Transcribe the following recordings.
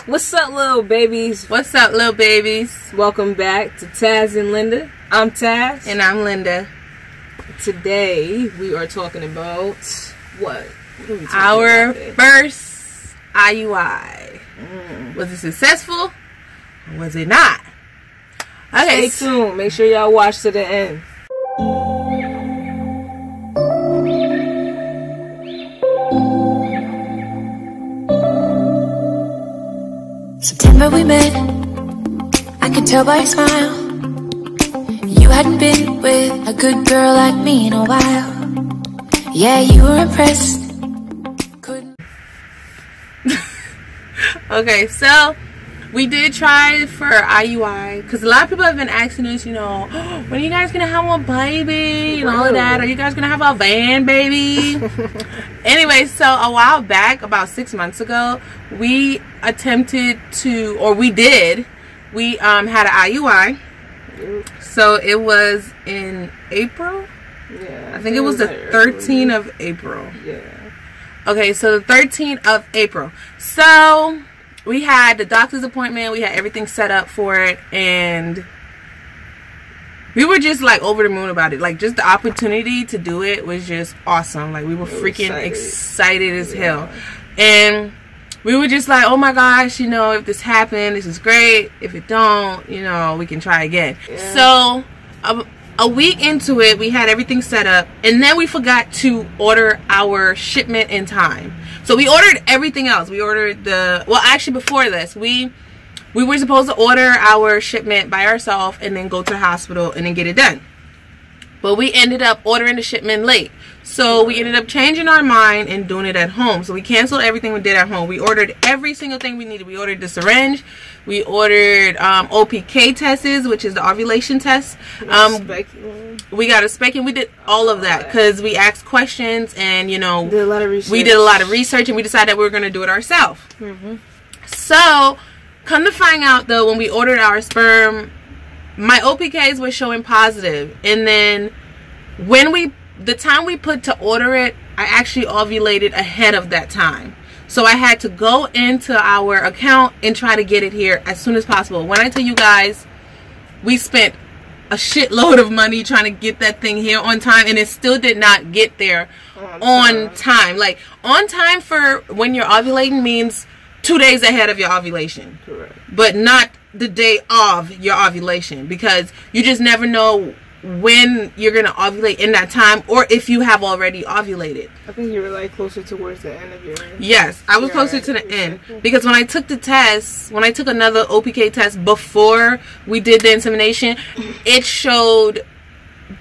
What's up, little babies? What's up, little babies? Welcome back to Taz and Linda. I'm Taz. And I'm Linda. Today, we are talking about what? What are we talking Our about first IUI. Was it successful or was it not? Okay. Stay tuned. Make sure y'all watch to the end. September we met, I could tell by your smile. You hadn't been with a good girl like me in a while. Yeah, you were impressed. Couldn't. Okay, so we did try for IUI because a lot of people have been asking us, you know, when are you guys gonna have a baby and all of that? Are you guys gonna have a van baby? Anyway, so a while back, about 6 months ago, we attempted to, or we did, we had an IUI. So it was in April. Yeah, I think it was the 13th of April. Yeah. Okay, so the 13th of April. So we had the doctor's appointment. We had everything set up for it. And we were just like over the moon about it. Like just the opportunity to do it was just awesome. Like we were freaking excited as hell. And we were just like, oh my gosh, you know, if this happened, this is great. If it don't, you know, we can try again. Yeah. So a week into it, we had everything set up, and then we forgot to order our shipment in time. So we ordered everything else. We ordered well, actually before this, we were supposed to order our shipment by ourselves and then go to the hospital and then get it done. But we ended up ordering the shipment late. So we ended up changing our mind and doing it at home. So we canceled everything we did at home. We ordered every single thing we needed. We ordered the syringe. We ordered OPK tests, which is the ovulation test. We got a speculum. We did all of that because we asked questions and, you know, we did a lot of research and we decided that we were going to do it ourselves. So come to find out, though, when we ordered our sperm, my OPKs were showing positive, and then the time we put to order it, I actually ovulated ahead of that time. So I had to go into our account and try to get it here as soon as possible. When I tell you guys, we spent a shitload of money trying to get that thing here on time, and it still did not get there on time. Like, on time for when you're ovulating means 2 days ahead of your ovulation. Correct. But not the day of your ovulation, because you just never know when you're going to ovulate in that time, or if you have already ovulated. I think you were like closer towards the end of your... Yes, I was closer to the end, because when I took the test, when I took another OPK test before we did the insemination, it showed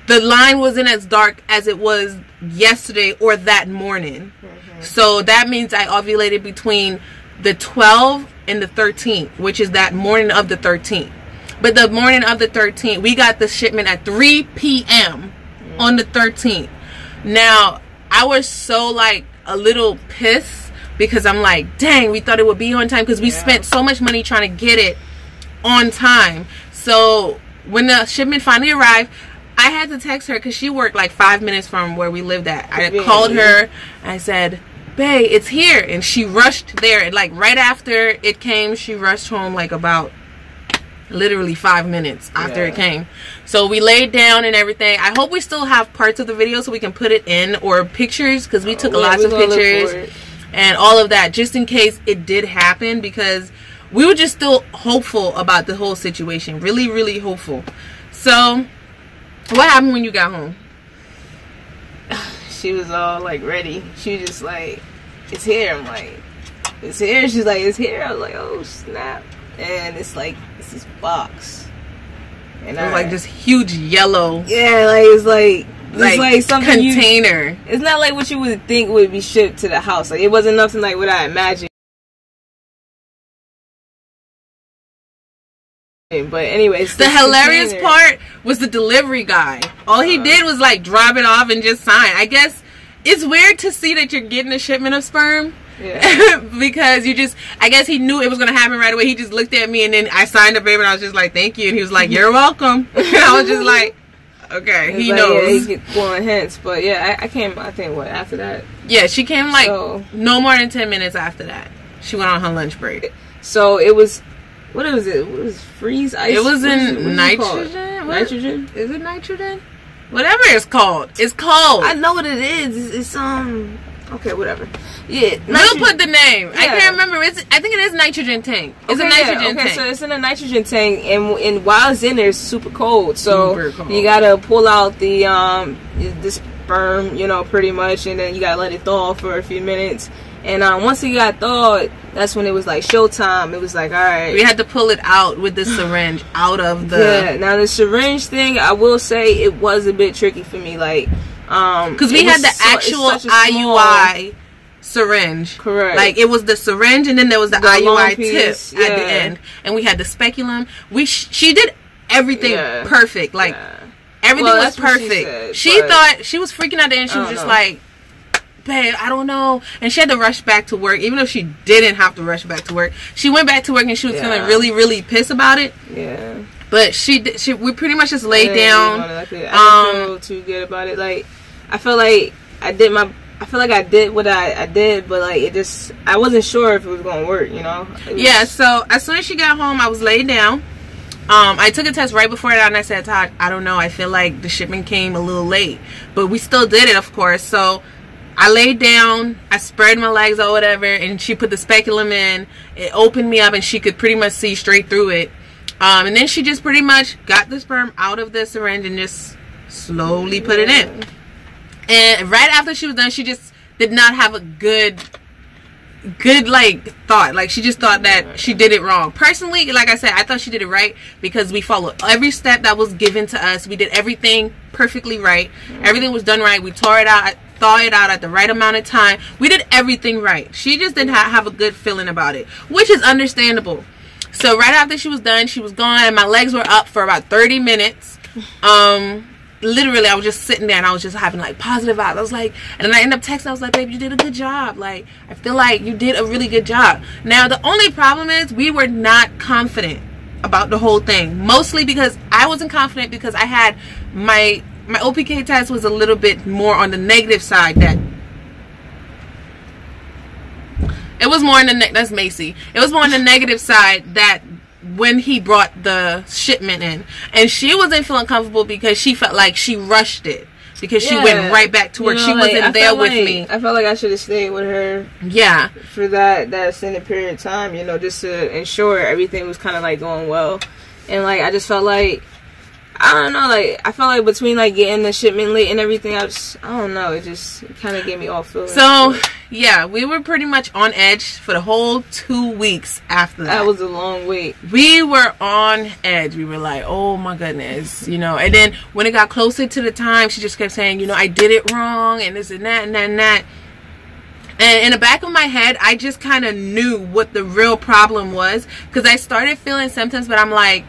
the line wasn't as dark as it was yesterday or that morning. So that means I ovulated between the 12th and the 13th, which is that morning of the 13th. But the morning of the 13th, we got the shipment at 3 p.m. on the 13th. Now, I was so like a little pissed because I'm like, dang, we thought it would be on time because we spent so much money trying to get it on time. So when the shipment finally arrived, I had to text her because she worked like 5 minutes from where we lived at. I called her. I said, babe, it's here. And she rushed there. And like right after it came, she rushed home like about literally 5 minutes after it came. So we laid down and everything. I hope we still have parts of the video so we can put it in, or pictures, because we took lots of pictures and all of that just in case it did happen, because we were just still hopeful about the whole situation. Really, really hopeful. So what happened when you got home? She was all like ready. She was just like, it's here. I'm like, it's here. She's like, it's here. I was like, oh snap. And it's like, it's this box. And it was like this huge yellow. Yeah, like it's like something container. It's not like what you would think would be shipped to the house. Like it wasn't nothing like what I imagined. But anyways, the hilarious part was the delivery guy. All he did was like drop it off and just sign. I guess it's weird to see that you're getting a shipment of sperm. Yeah. Because I guess he knew it was going to happen right away. He just looked at me and then I signed the paper and I was just like, thank you. And he was like, you're welcome. And I was just like, okay, he knows. Yeah, he get blowing hints. But yeah, I came, I think, what, after that? Yeah, she came like no more than 10 minutes after that. She went on her lunch break. So it was, what was it? What was freeze ice? It was what in nitrogen. Nitrogen? Is it nitrogen? Whatever it's called. It's cold. I know what it is. It's okay, whatever. Yeah, we'll put the name. Yeah. I can't remember. I think it is nitrogen tank. It's a nitrogen tank. So it's in a nitrogen tank, and while it's in there, it's super cold. So you gotta pull out the sperm, you know, pretty much, and then you gotta let it thaw for a few minutes. And once it got thawed, that's when it was like showtime. It was like, all right. We had to pull it out with the syringe out of the. Yeah. Now the syringe thing, I will say, it was a bit tricky for me, like. Because we had the actual IUI syringe. Correct. Like, it was the syringe, and then there was the IUI tip at the end. And we had the speculum. She did everything perfect. Like, everything was perfect. She thought, she was freaking out there, and she was just like, babe, I don't know. And she had to rush back to work, even though she didn't have to rush back to work. She went back to work, and she was feeling really, really pissed about it. Yeah. But we pretty much just laid down. I didn't feel too good about it. Like, I feel like I did what I did, but like I wasn't sure if it was gonna work, you know. So as soon as she got home, I was laid down. I took a test right before that, and I said, Todd, I don't know, I feel like the shipment came a little late, but we still did it, of course. So I laid down, I spread my legs or whatever, and she put the speculum in. It opened me up, and she could pretty much see straight through it. And then she just pretty much got the sperm out of the syringe and just slowly put it in. And right after she was done, she just did not have a good like thought. Like, she just thought that she did it wrong. Personally, like I said, I thought she did it right because we followed every step that was given to us. We did everything perfectly right. Everything was done right. We thaw it out at the right amount of time. We did everything right. She just didn't have a good feeling about it, which is understandable. So right after she was done, she was gone, and my legs were up for about 30 minutes. Literally, I was just sitting there, and I was just having like positive vibes. I was like, and then I ended up texting. I was like, babe, you did a good job. Like, I feel like you did a really good job. Now, the only problem is we were not confident about the whole thing. Mostly because I wasn't confident because I had my OPK test was a little bit more on the negative side. That it was more on the that's Macy. It was more on the negative side that when he brought the shipment in, and she wasn't feeling comfortable because she felt like she rushed it because she went right back to work. She wasn't there with me. I felt like I should have stayed with her. Yeah. For that extended period of time, you know, just to ensure everything was kind of like going well, and like I just felt like. I don't know, like, I felt like between, like, getting the shipment late and everything, I don't know, it kind of gave me off feelings. So, yeah, we were pretty much on edge for the whole 2 weeks after that. That was a long wait. We were on edge. We were like, oh, my goodness, you know. And then when it got closer to the time, she just kept saying, you know, I did it wrong, and this and that and that and that. And in the back of my head, I just kind of knew what the real problem was, because I started feeling symptoms, but I'm like,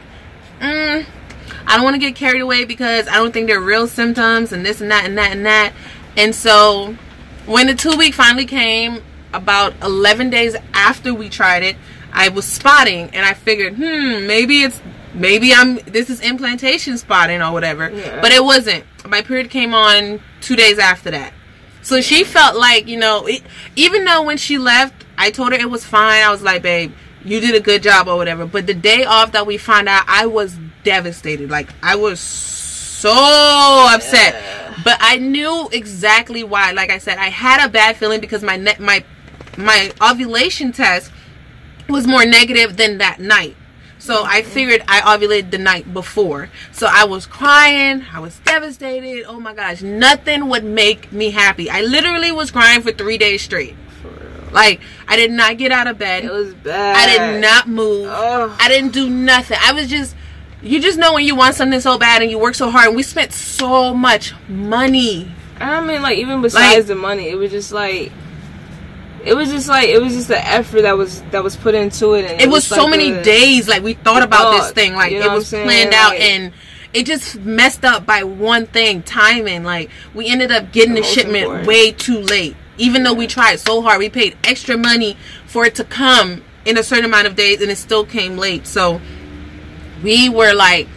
I don't want to get carried away because I don't think they're real symptoms and this and that and that and that. And so when the 2-week finally came, about 11 days after we tried it, I was spotting, and I figured, maybe this is implantation spotting or whatever. Yeah. But it wasn't. My period came on 2 days after that. So she felt like, you know, even though when she left, I told her it was fine. I was like, babe, you did a good job or whatever. But the day off that we found out, I was devastated. Like, I was so upset. Yeah. But I knew exactly why. Like I said, I had a bad feeling because my ovulation test was more negative than that night. So I figured I ovulated the night before. So I was crying. I was devastated. Oh my gosh. Nothing would make me happy. I literally was crying for 3 days straight. Like, I did not get out of bed. It was bad. I did not move. Oh. I didn't do nothing. I was just, you just know when you want something so bad and you work so hard. And we spent so much money. I mean, like, even besides the money, it was just the effort that was put into it. And it was so many days. Like, we thought about this thing. Like, it was planned out, and it just messed up by one thing, timing. Like, we ended up getting the shipment way too late. Even though we tried so hard, we paid extra money for it to come in a certain amount of days, and it still came late. So we were like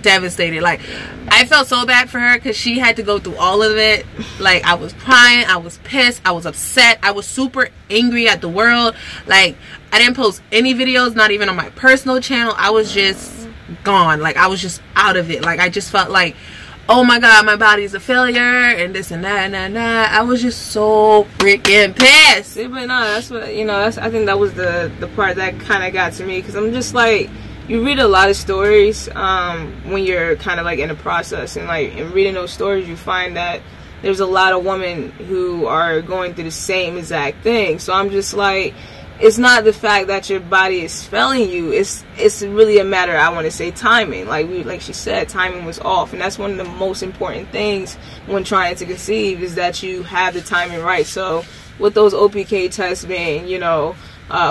devastated. Like, I felt so bad for her because she had to go through all of it. Like, I was crying, I was pissed, I was upset, I was super angry at the world. Like, I didn't post any videos, not even on my personal channel. I was just gone. Like, I was just out of it. Like, I just felt like, oh my god, my body's a failure and this and that and that. I was just so freaking pissed. Yeah, but no, that's what, you know, I think that was the part that kind of got to me, because I'm just like, you read a lot of stories when you're kind of like in the process, and like in reading those stories you find that there's a lot of women who are going through the same exact thing. So I'm just like, it's not the fact that your body is failing you, it's really a matter, I want to say, timing. Like she said, timing was off, and that's one of the most important things when trying to conceive, is that you have the timing right. So with those OPK tests being, you know,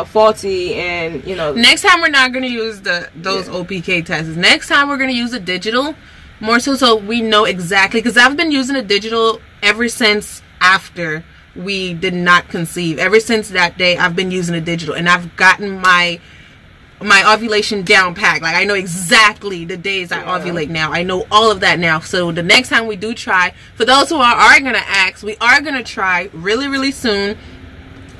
faulty, and you know, next time we're not going to use those OPK tests. Next time we're going to use a digital, more so we know exactly, because I've been using a digital ever since after we did not conceive. Ever since that day I've been using a digital, and I've gotten my ovulation down packed. Like, I know exactly the days I ovulate now. I know all of that now. So the next time we do try, for those who are going to ask, we are going to try really soon.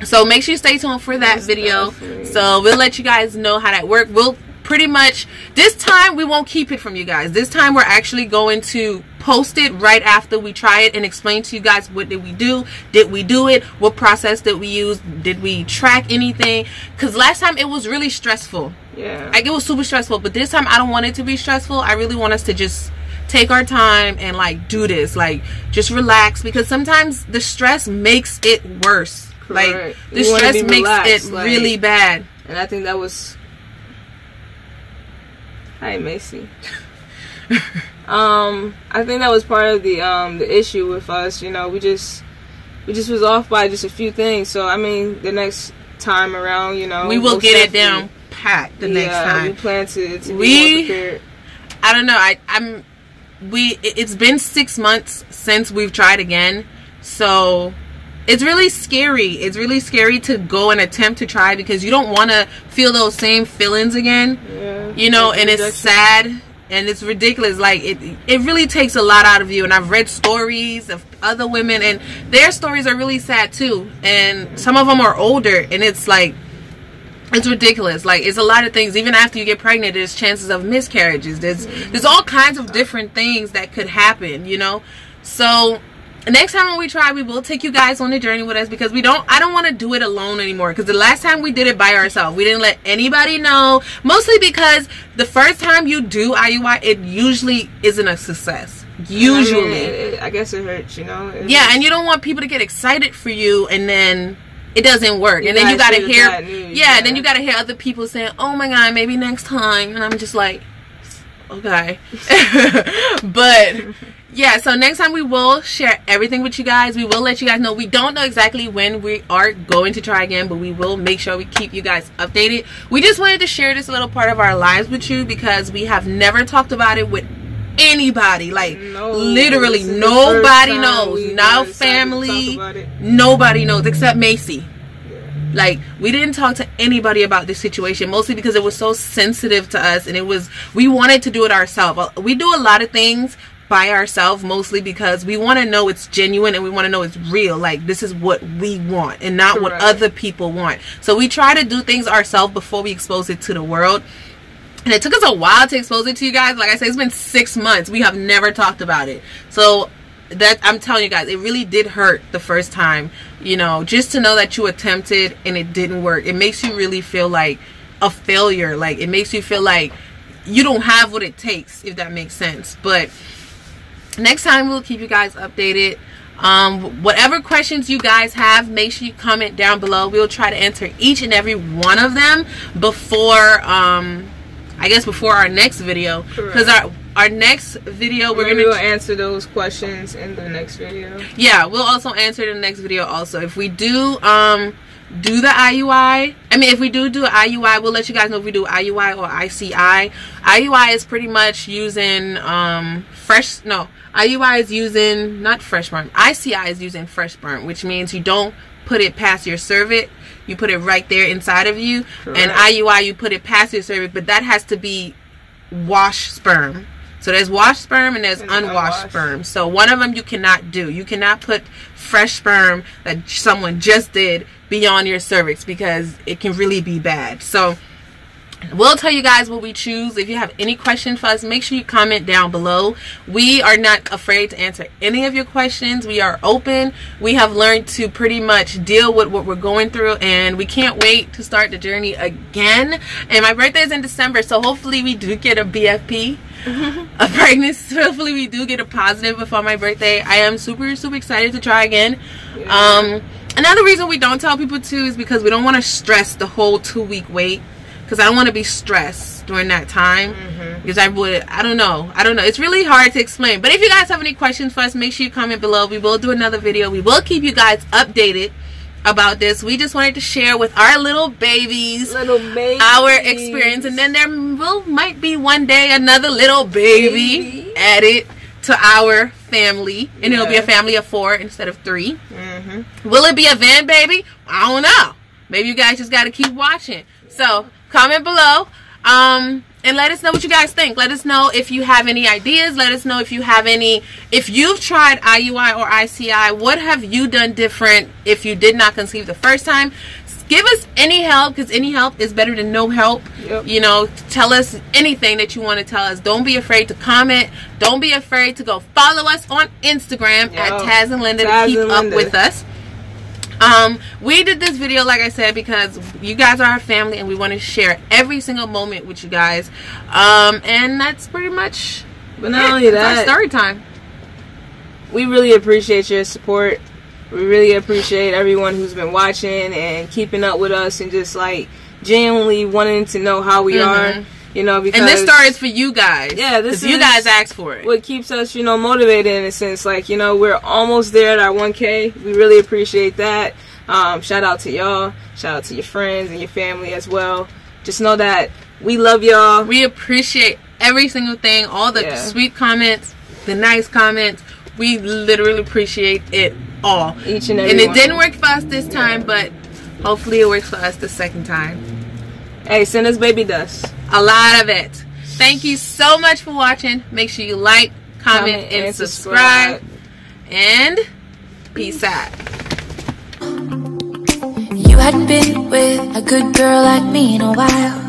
So make sure you stay tuned for that video. So we'll let you guys know how that works. We'll pretty much, this time we won't keep it from you guys. This time we're actually going to post it right after we try it and explain to you guys, what did we do it, what process did we use, did we track anything, because last time it was really stressful. Yeah, like, it was super stressful. But this time I don't want it to be stressful. I really want us to just take our time and like do this, like just relax, because sometimes the stress makes it worse. Correct. Like, the stress makes it like, really bad. And I think that was, hi Macy. I think that was part of the issue with us. You know, we just was off by just a few things. So I mean, the next time around, you know, we will get it down packed the next time. We plan to be more prepared. I don't know. It's been 6 months since we've tried again, so it's really scary. It's really scary to go and attempt to try, because you don't want to feel those same feelings again. Yeah, you know, and it's sad and it's ridiculous. Like, it really takes a lot out of you. And I've read stories of other women, and their stories are really sad too. And some of them are older, and it's like, it's ridiculous. Like, it's a lot of things. Even after you get pregnant, there's chances of miscarriages. There's all kinds of different things that could happen, you know. So next time when we try, we will take you guys on the journey with us, because I don't want to do it alone anymore, because the last time we did it by ourselves, we didn't let anybody know, mostly because the first time you do IUI, it usually isn't a success. Usually. I guess it hurts, you know. Yeah, and you don't want people to get excited for you and then it doesn't work, and then you gotta hear then you gotta hear other people saying, oh my god, maybe next time, and I'm just like, okay. But yeah, so next time we will share everything with you guys. We will let you guys know. We don't know exactly when we are going to try again, but we will make sure we keep you guys updated. We just wanted to share this little part of our lives with you, because we have never talked about it with anybody. Like, literally nobody knows. No family, nobody knows except Macy. Like, we didn't talk to anybody about this situation, mostly because it was so sensitive to us, and we wanted to do it ourselves. We do a lot of things by ourselves, mostly because we want to know it's genuine, and we want to know it's real. Like, this is what we want and not what other people want. So we try to do things ourselves before we expose it to the world. And it took us a while to expose it to you guys. Like I said, it's been 6 months. We have never talked about it. So that, I'm telling you guys, it really did hurt the first time, you know, just to know that you attempted and it didn't work. It makes you really feel like a failure. Like, it makes you feel like you don't have what it takes, if that makes sense. But next time we'll keep you guys updated. Whatever questions you guys have, make sure you comment down below. We'll try to answer each and every one of them before I guess before our next video, because our next video we'll answer those questions in the next video. Yeah, we'll also answer it in the next video also. If we do the IUI, if we do IUI, we'll let you guys know if we do IUI or ICI. IUI is pretty much using IUI is using not fresh sperm. ICI is using fresh sperm, which means you don't put it past your cervix. You put it right there inside of you. Correct. And IUI, you put it past your cervix, but that has to be wash sperm. So there's washed sperm and there's unwashed sperm. So one of them you cannot do. You cannot put fresh sperm that someone just did beyond your cervix because it can really be bad. So we'll tell you guys what we choose. If you have any questions for us, make sure you comment down below. We are not afraid to answer any of your questions. We are open. We have learned to pretty much deal with what we're going through, and we can't wait to start the journey again. And my birthday is in December, so hopefully we do get a BFP. A pregnancy. Hopefully we do get a positive before my birthday. I am super excited to try again. Another reason we don't tell people too is because we don't want to stress the whole 2-week wait, because I don't want to be stressed during that time. Because I don't know, it's really hard to explain. But if you guys have any questions for us, make sure you comment below. We will do another video. We will keep you guys updated about this. We just wanted to share with our little babies our experience, and then there might be one day another little baby added to our family, and it'll be a family of 4 instead of 3. Will it be a van baby? I don't know. Maybe you guys just got to keep watching. So comment below and let us know what you guys think. Let us know if you have any ideas. Let us know if you have any, if you've tried IUI or ICI, what have you done different if you did not conceive the first time. Give us any help, because any help is better than no help. You know, tell us anything that you want to tell us. Don't be afraid to comment. Don't be afraid to go follow us on Instagram at Taz and Linda to keep up with us. We did this video, like I said, because you guys are our family and we want to share every single moment with you guys. And that's pretty much, but not only that, our story time. We really appreciate your support. We really appreciate everyone who's been watching and keeping up with us and just like genuinely wanting to know how we are. You know, because, and this story is for you guys. Yeah, this is, you guys asked for it. What keeps us, you know, motivated in a sense. Like, you know, we're almost there at our 1K. We really appreciate that. Shout out to y'all. Shout out to your friends and your family as well. Just know that we love y'all. We appreciate every single thing. All the sweet comments, the nice comments. We literally appreciate it all. Each and every one. And it one. didn't work for us this time, but hopefully it works for us the second time. Hey, send us baby dust. A lot of it. Thank you so much for watching. Make sure you like, comment and subscribe. And peace out. You hadn't been with a good girl like me in a while.